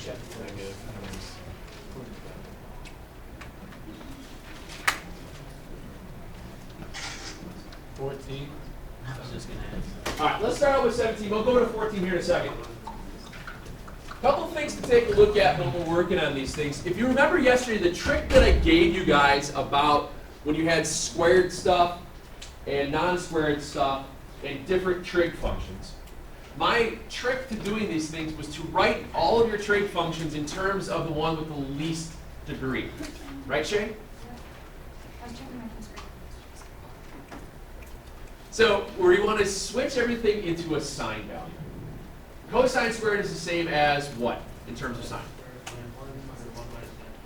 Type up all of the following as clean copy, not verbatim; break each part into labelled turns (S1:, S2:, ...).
S1: Yeah, negative times. 14.
S2: I was just going to add.
S3: All right, let's start out with 17. We'll go to 14 here in a second. Couple things to take a look at when we're working on these things. If you remember yesterday, the trick that I gave you guys about when you had squared stuff and non-squared stuff and different trig functions. My trick to doing these things was to write all of your trig functions in terms of the one with the least degree. Right, Shane? So where you want to switch everything into a sine value. Cosine squared is the same as what in terms of sine?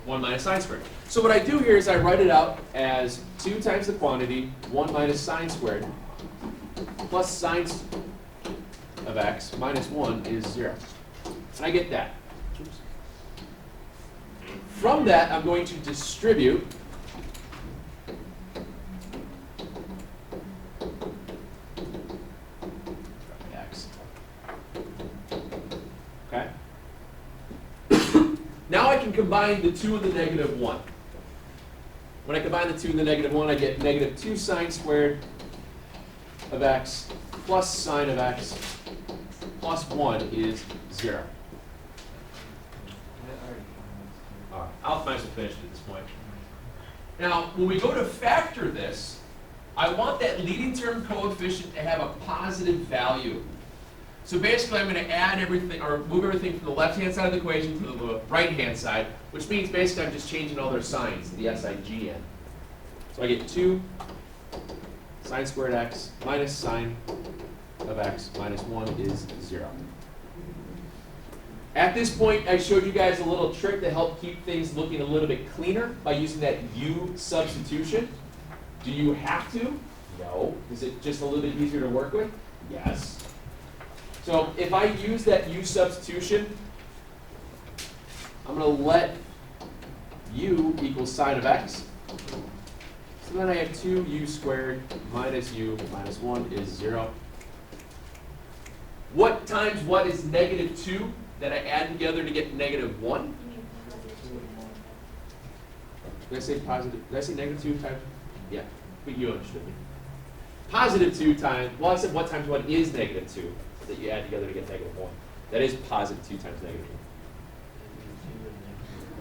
S3: 1 minus sine squared. So what I do here is I write it out as 2 times the quantity, 1 minus sine squared, plus sine of x minus 1 is 0. And I get that. From that, I'm going to distribute x. Okay? Now I can combine the 2 and the negative 1. When I combine the 2 and the negative 1, I get negative 2 sine squared of x plus sine of x plus 1 is 0. All right, Alpha will finish at this point. Now, when we go to factor this, I want that leading term coefficient to have a positive value. So basically, I'm going to add everything, or move everything from the left-hand side of the equation to the right-hand side, which means basically I'm just changing all their signs, the SIGN. So I get 2 sine squared x minus sine of x minus 1 is 0. At this point, I showed you guys a little trick to help keep things looking a little bit cleaner by using that U substitution. Do you have to? No. Is it just a little bit easier to work with? Yes. So if I use that U substitution, I'm going to let U equal sine of x. So then I have 2u squared minus u minus 1 is 0. What times what is negative 2 that I add together to get negative 1? Did I say positive? Did I say negative 2 times? Yeah, but you understood me. Positive 2 times, well I said what times what is negative 2 that you add together to get negative 1. That is positive 2 times negative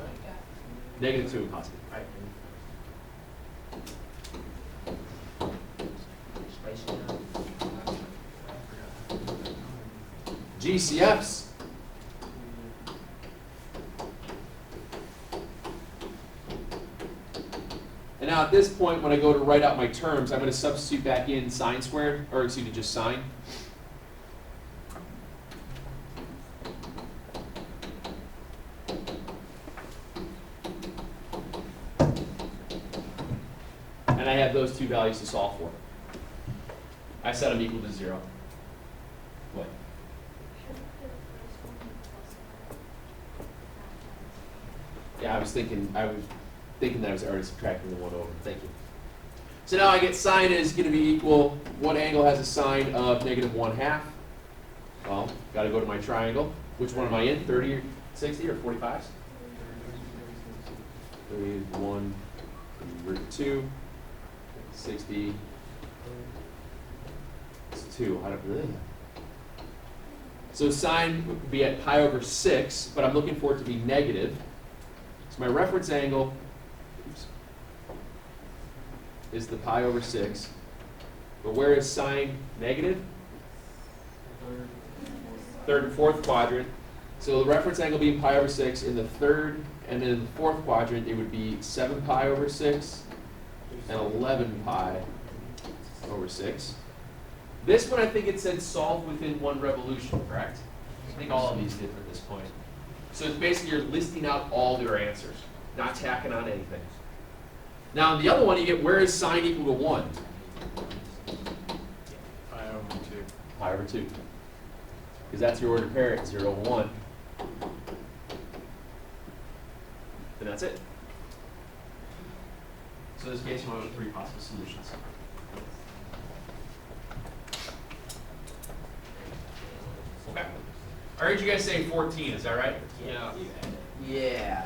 S3: 1. Negative 2 and positive, right? GCFs. And now at this point, when I go to write out my terms, I'm going to substitute back in sine squared, or excuse me, just sine. And I have those two values to solve for. I set them equal to 0. What? Yeah, I was thinking that I was already subtracting the 1 over. Thank you. So now I get sine is going to be equal, what angle has a sine of negative 1/2? Well, got to go to my triangle. Which one am I in? 30 or 60 or 45s? 31, 2, 60. It's 2. I don't really. So sine would be at pi over 6, but I'm looking for it to be negative. So my reference angle is the pi over 6. But where is sine negative? Third and fourth quadrant. So the reference angle being pi over 6 in the third, and then in the fourth quadrant, it would be 7 pi over 6 and 11 pi over 6. This one, I think it said solve within 1 revolution, correct? I think all of these did at this point. So it's basically you're listing out all your answers, not tacking on anything. Now, in the other one, you get where is sine equal to 1?
S1: Pi over 2.
S3: Pi over 2. Because that's your ordered pair at 0, 1. And that's it. So in this case, you want 3 possible solutions. Okay. All heard you guys say 14, is that right?
S2: Yeah.
S4: Yeah.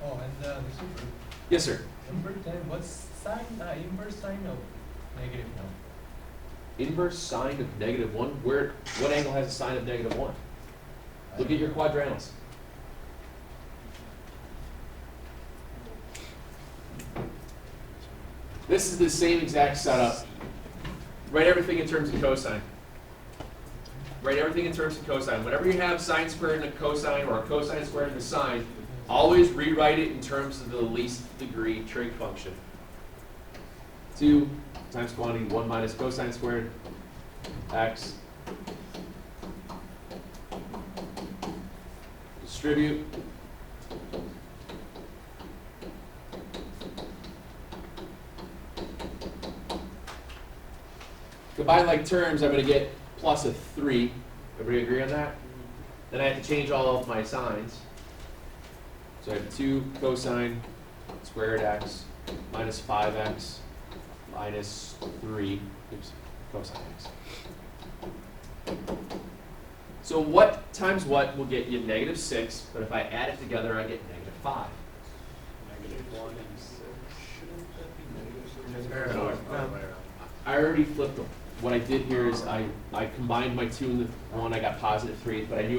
S1: Oh, and Mr. Bird,
S3: Yes, sir.
S1: number 10, what's sign, inverse sign of negative now?
S3: Inverse sine of -1. What angle has a sine of -1? Look at your quadrantals. This is the same exact setup. Write everything in terms of cosine. Write everything in terms of cosine. Whenever you have sine squared and a cosine, or a cosine squared and a sine, always rewrite it in terms of the least degree trig function. 2 times quantity 1 minus cosine squared x. Distribute. Combine like terms, I'm going to get plus a 3. Everybody agree on that? Then I have to change all of my signs. So I have 2 cosine squared x minus 5x minus 3, oops, cosine x. So what times what will get you -6, but if I add it together, I get -5.
S2: -1 and 6. Shouldn't that be
S1: Or,
S2: -6?
S1: other way around.
S3: I already flipped them. What I did here is I combined my 2 and the 1, I got +3, but I knew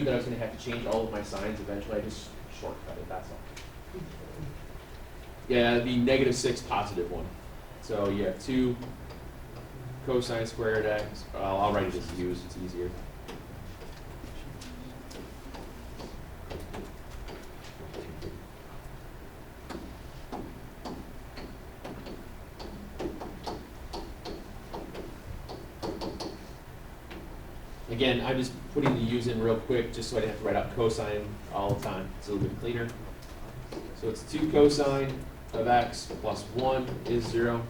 S3: that I was going to have to change all of my signs eventually. I just shortcut it, that's all. Yeah, it'd be -6, +1. So you have 2 cosine squared x. I'll write it as u's, it's easier. Again, I'm just putting the u's in real quick just so I don't have to write out cosine all the time. It's a little bit cleaner. So it's 2 cosine of x plus 1 is 0,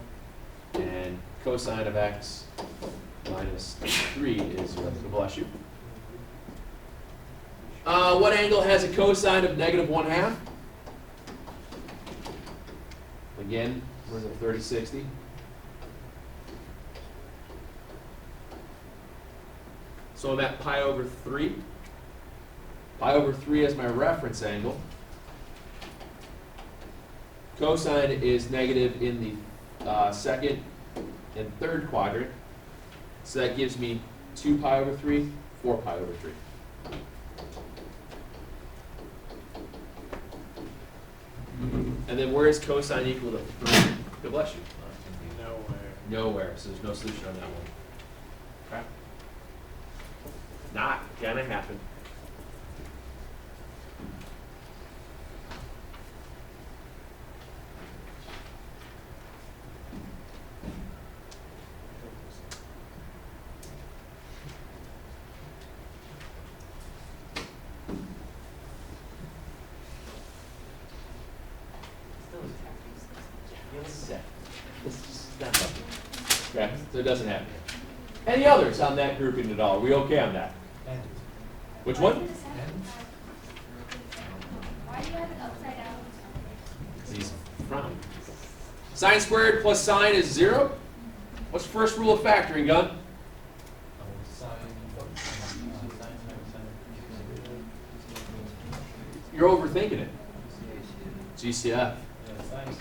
S3: and cosine of x minus 3 is 0. So bless you. What angle has a cosine of -1/2? Again, we're in the 30-60. So I'm at pi over 3. Pi over 3 is my reference angle. Cosine is negative in the second and third quadrant. So that gives me 2 pi over 3, 4 pi over 3. And then where is cosine equal to 3? God bless you.
S2: Nowhere.
S3: Nowhere, so there's no solution on that one. Okay? Not gonna happen. Okay, so it doesn't happen. Any others on that grouping at all? Are we okay on that?
S1: And,
S3: Which one?
S1: and,
S5: Why do you have it upside down?
S3: He's frowning. Sine squared plus sine is 0. What's the first rule of factoring, Gun?
S1: sine,
S3: You're overthinking it. GCF.
S1: yeah, sine,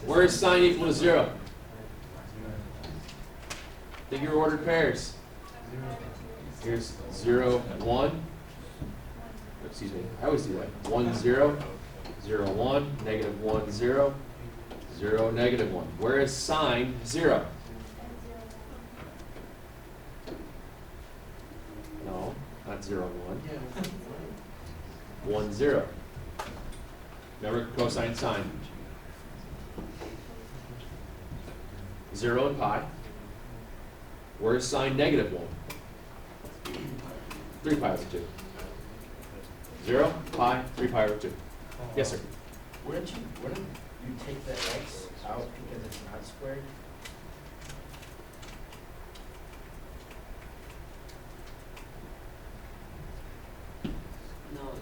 S3: Where is sine equal to 0? Think your ordered pairs. Here's 0, 1. Excuse me, I always do that. 1, 0, 0, 1, -1, 0, 0, -1. Where is sine 0? No, not 0, 1. 1, 0. Remember cosine sine. 0 and pi. Where is sine -1? 3 pi over 2. 0, pi, 3 pi over 2. Yes, sir.
S4: Wouldn't you take the x out because it's not squared?
S2: No.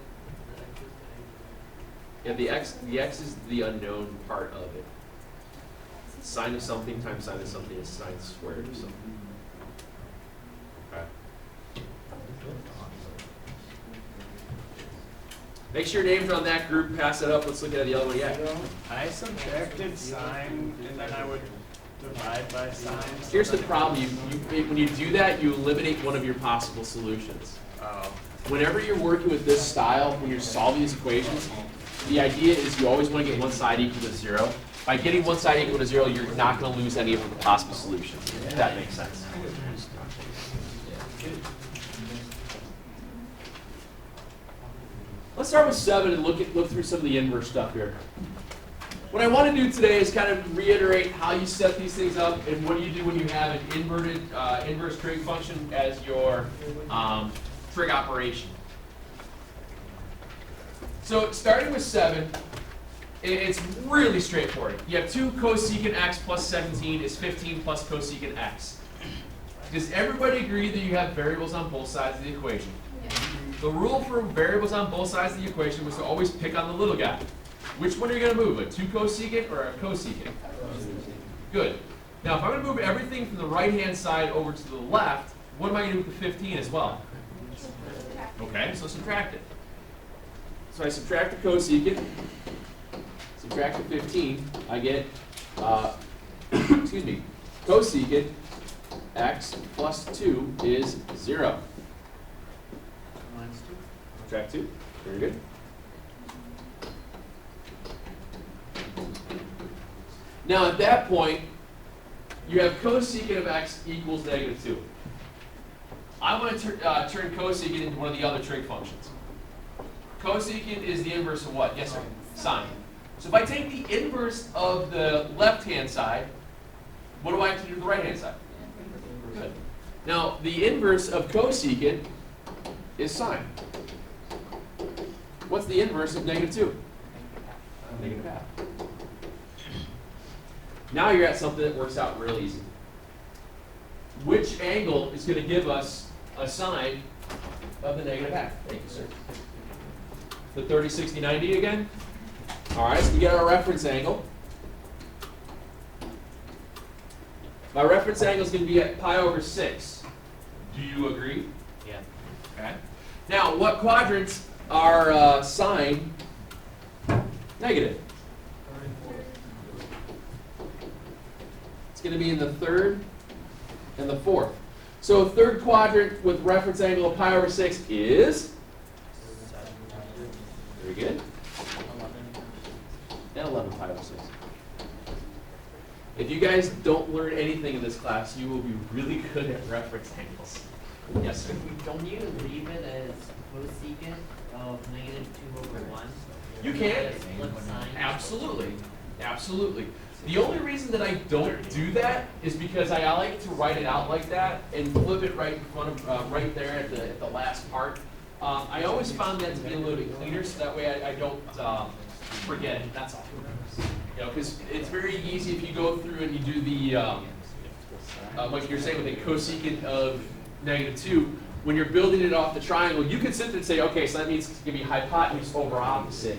S3: Yeah, the x is the unknown part of it. sine of something times sine of something is sine squared of something. Okay. Make sure your names are on that group, pass it up, let's look at the other one, yeah.
S2: I subtracted sine and then I would divide by sine.
S3: Here's the problem, when you do that, you eliminate one of your possible solutions.
S2: Oh.
S3: Whenever you're working with this style, when you're solving these equations, the idea is you always want to get one side equal to 0. By getting one side equal to 0, you're not going to lose any of the possible solutions, if that makes sense. Let's start with 7 and look through some of the inverse stuff here. What I want to do today is kind of reiterate how you set these things up and what do you do when you have an inverted inverse trig function as your trig operation. So starting with 7, it's really straightforward. You have 2 cosecant x plus 17 is 15 plus cosecant x. Does everybody agree that you have variables on both sides of the equation? The rule for variables on both sides of the equation was to always pick on the little guy. Which one are you going to move, a 2 cosecant or a cosecant? Good. Now if I'm going to move everything from the right-hand side over to the left, what am I going to do with the 15 as well? Okay, so subtract it. So I subtract the cosecant, subtract the 15, I get, excuse me, cosecant x plus 2 is 0. Subtract 2, very good. Now at that point, you have cosecant of x equals negative 2. I want to turn cosecant into one of the other trig functions. Cosecant is the inverse of what? Yes, sir? Sine. So if I take the inverse of the left-hand side, what do I have to do to the right-hand side? Good. Now, the inverse of cosecant is sine. What's the inverse of negative 2? Negative half. Now you're at something that works out real easy. Which angle is going to give us a sine of the negative half? Thank you, sir. The 30, 60, 90 again? All right, so we get our reference angle. My reference angle is going to be at pi over 6. Do you agree?
S2: Yeah.
S3: Okay. Now, what quadrants are sine negative? It's going to be in the 3rd and the 4th. So third quadrant with reference angle of pi over 6 is? Very good. And 11 pi over 6. If you guys don't learn anything in this class, you will be really good at reference angles. Yes, sir?
S6: Don't you leave it as cosecant of negative 2 over 1?
S3: You can.
S6: Just flip sign?
S3: Absolutely. Absolutely. The only reason that I don't do that is because I like to write it out like that and flip it right in front of, right there at the last part. I always found that to be a little bit cleaner, so that way I don't forget it. That's all. You know, because it's very easy if you go through and you do the, like you're saying with a cosecant of negative 2, when you're building it off the triangle, you can sit there and say, okay, so that means it's going to be hypotenuse over opposite.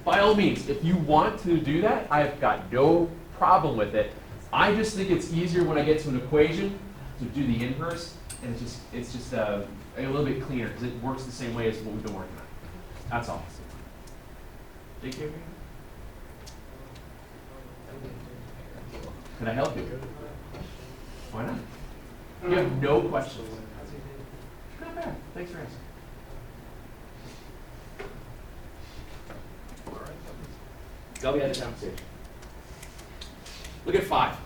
S3: By all means, if you want to do that, I've got no problem with it. I just think it's easier when I get to an equation to do the inverse, and it's just a little bit cleaner because it works the same way as what we've been working on. That's all. Take care. Can I help you? Why not? You have no questions. Not bad. Thanks for asking. They'll be at the conversation. Look at 5.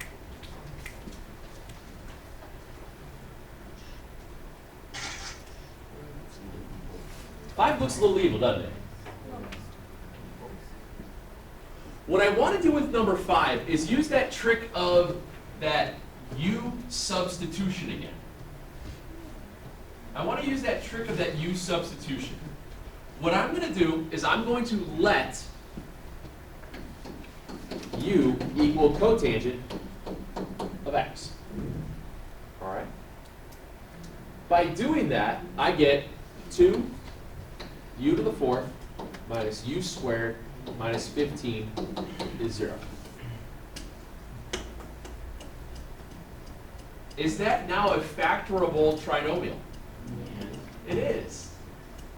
S3: Five looks a little evil, doesn't it? What I want to do with number 5 is use that trick of that U substitution again. I want to use that trick of that U substitution. What I'm going to do is I'm going to let U equal cotangent of x. All right. By doing that, I get 2 u to the 4th minus u squared minus 15 is 0. Is that now a factorable trinomial? It is.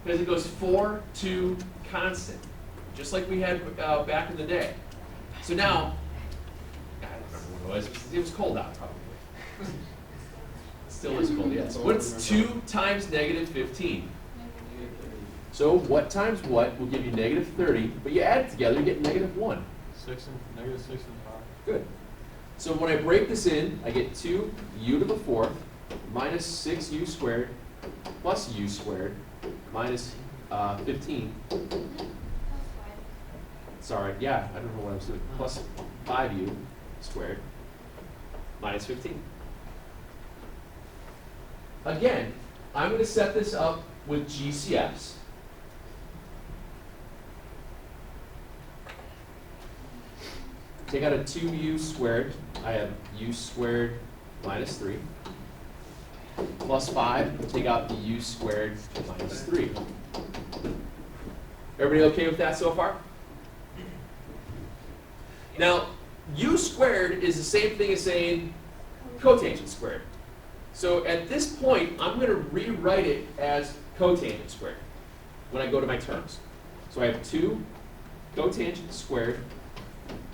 S3: Because it goes 4, 2, constant. Just like we had back in the day. So now, I don't remember what it was. It was cold out, probably. Still is cold, yes. What's 2 times negative 15? So what times what will give you negative 30, but you add it together, you get negative 1.
S1: Negative 6 and 5.
S3: Good. So when I break this in, I get 2u to the 4th minus 6u squared plus u squared minus 15. Sorry, yeah, I don't know what I was doing. Plus 5u squared minus 15. Again, I'm going to set this up with GCFs. Take out a 2u squared. I have u squared minus 3. Plus 5, take out the u squared minus 3. Everybody okay with that so far? Now, u squared is the same thing as saying cotangent squared. So at this point, I'm going to rewrite it as cotangent squared when I go to my terms. So I have 2 cotangent squared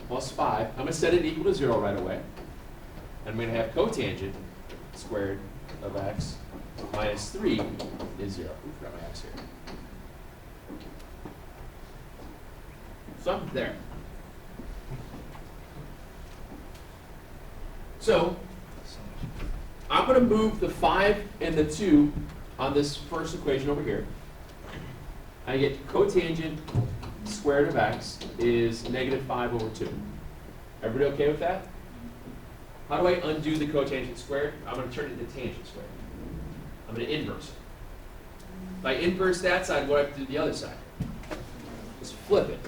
S3: plus 5. I'm going to set it equal to 0 right away. And I'm going to have cotangent squared of x minus 3 is 0. Ooh, forgot my x here. So I'm there. So I'm going to move the 5 and the 2 on this first equation over here. I get cotangent squared of x is negative 5 over 2. Everybody okay with that? How do I undo the cotangent squared? I'm going to turn it into tangent squared. I'm going to inverse it. If I inverse that side, what do I have to do to the other side? Just flip it.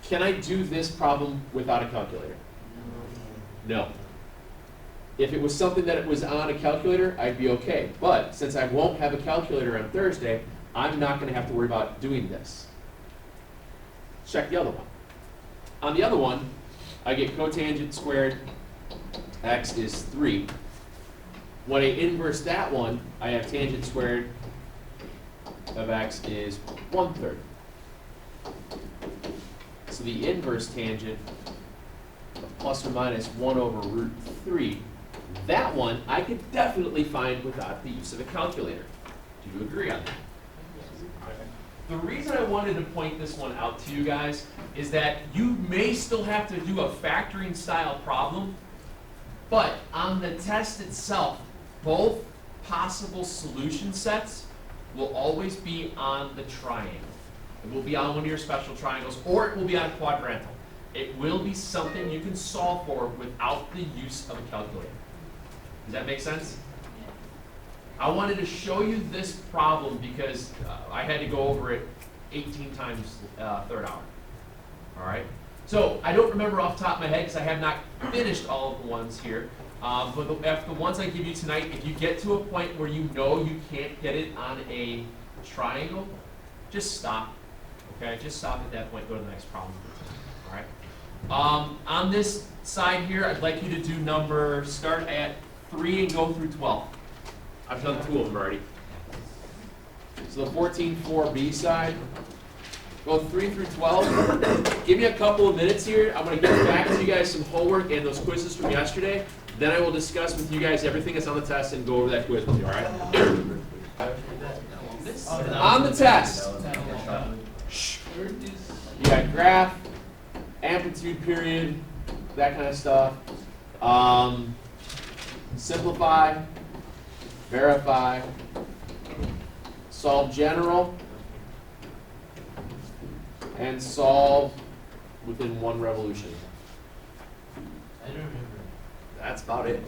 S3: Can I do this problem without a calculator? No. If it was something that it was on a calculator, I'd be okay. But since I won't have a calculator on Thursday, I'm not going to have to worry about doing this. Check the other one. On the other one, I get cotangent squared x is 3. When I inverse that one, I have tangent squared of x is 1/3. So the inverse tangent of plus or minus 1 over root 3, that one I could definitely find without the use of a calculator. Do you agree on that? The reason I wanted to point this one out to you guys is that you may still have to do a factoring style problem, but on the test itself, both possible solution sets will always be on the triangle. It will be on one of your special triangles, or it will be on a quadrantal. It will be something you can solve for without the use of a calculator. Does that make sense? I wanted to show you this problem because I had to go over it 18 times third hour. All right? So I don't remember off the top of my head because I have not finished all of the ones here. But after the ones I give you tonight, if you get to a point where you know you can't get it on a triangle, just stop. Okay, just stop at that point, go to the next problem. All right. On this side here, I'd like you to do start at 3 and go through 12. I've done 2 of them already. So the 14.4b side, go 3 through 12. Give me a couple of minutes here. I'm going to get back to you guys some homework and those quizzes from yesterday. Then I will discuss with you guys everything that's on the test and go over that quiz with you, all right? On the test. You got graph, amplitude period, that kind of stuff. Simplify, verify, solve general, and solve within 1 revolution.
S6: I don't remember.
S3: That's about it.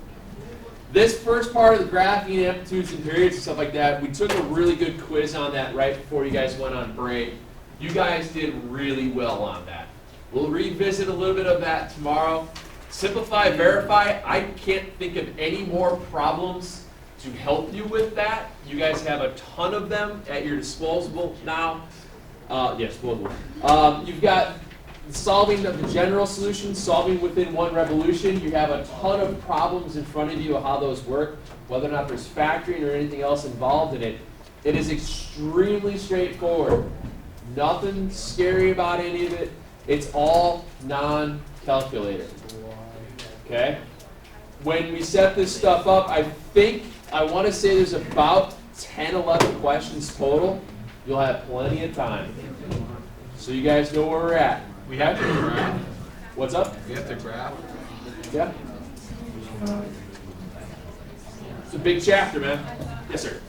S3: This first part of the graphing, amplitudes and periods and stuff like that, we took a really good quiz on that right before you guys went on break. You guys did really well on that. We'll revisit a little bit of that tomorrow. Simplify, verify. I can't think of any more problems to help you with that. You guys have a ton of them at your disposal now. Yes, both will. You've got solving the general solution, solving within one revolution. You have a ton of problems in front of you of how those work, whether or not there's factoring or anything else involved in it. It is extremely straightforward. Nothing scary about any of it. It's all non-calculator. Okay? When we set this stuff up, I want to say there's about 10, 11 questions total. You'll have plenty of time. So you guys know where we're at.
S7: We have to graph.
S3: What's up?
S7: We have to graph.
S3: Yeah? It's a big chapter, man. Yes, sir.